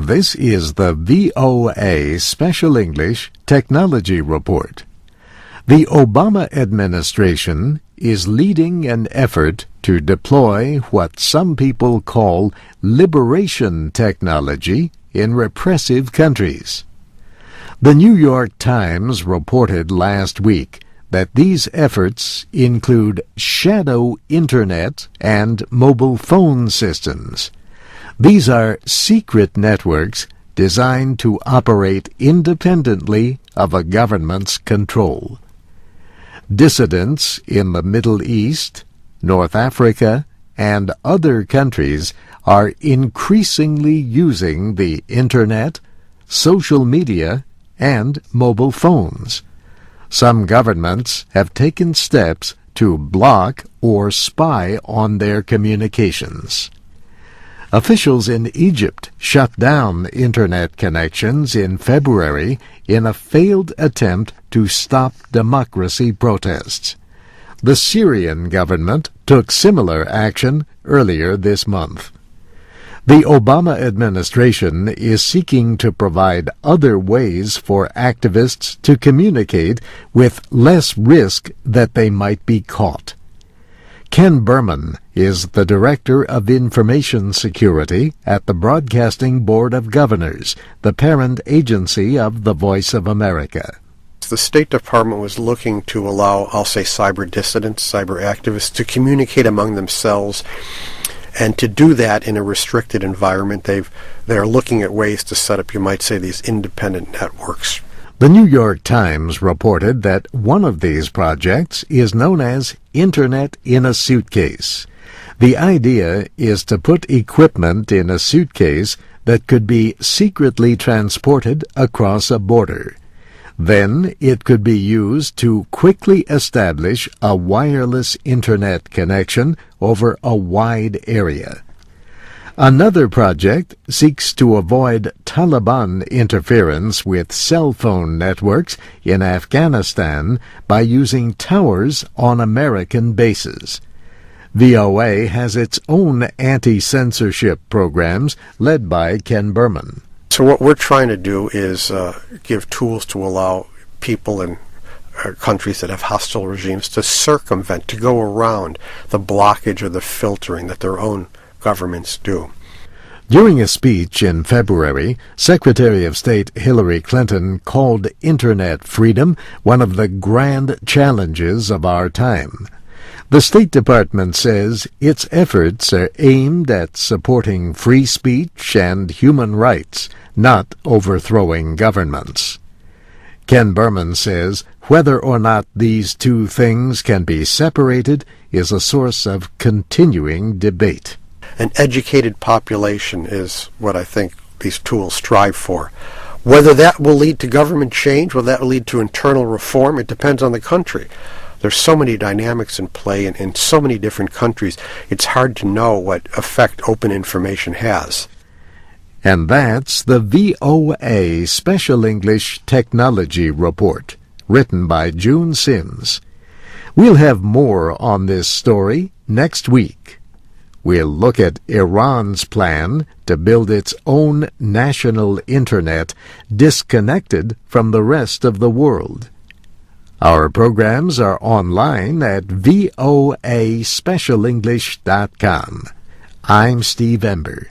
This is the VOA Special English Technology Report. The Obama administration is leading an effort to deploy what some people call liberation technology in repressive countries. The New York Times reported last week that these efforts include shadow internet and mobile phone systems. These are secret networks designed to operate independently of a government's control. Dissidents in the Middle East, North Africa, and other countries are increasingly using the Internet, social media, and mobile phones. Some governments have taken steps to block or spy on their communications. Officials in Egypt shut down Internet connections in February in a failed attempt to stop democracy protests. The Syrian government took similar action earlier this month. The Obama administration is seeking to provide other ways for activists to communicate with less risk that they might be caught. Ken Berman is the Director of Information Security at the Broadcasting Board of Governors, the parent agency of the Voice of America. The State Department was looking to allow, I'll say, cyber dissidents, cyber activists to communicate among themselves, and to do that in a restricted environment. They're looking at ways to set up, you might say, these independent networks. The New York Times reported that one of these projects is known as Internet in a Suitcase. The idea is to put equipment in a suitcase that could be secretly transported across a border. Then it could be used to quickly establish a wireless Internet connection over a wide area. Another project seeks to avoid Taliban interference with cell phone networks in Afghanistan by using towers on American bases. VOA has its own anti-censorship programs led by Ken Berman. So what we're trying to do is give tools to allow people in countries that have hostile regimes to circumvent, to go around the blockage or the filtering that their own governments do. During a speech in February, Secretary of State Hillary Clinton called Internet freedom one of the grand challenges of our time. The State Department says its efforts are aimed at supporting free speech and human rights, not overthrowing governments. Ken Berman says whether or not these two things can be separated is a source of continuing debate. An educated population is what I think these tools strive for. Whether that will lead to government change, whether that will lead to internal reform, it depends on the country. There's so many dynamics in play in so many different countries, it's hard to know what effect open information has. And that's the VOA Special English Technology Report, written by June Sims. We'll have more on this story next week. We'll look at Iran's plan to build its own national Internet disconnected from the rest of the world. Our programs are online at voaspecialenglish.com. I'm Steve Ember.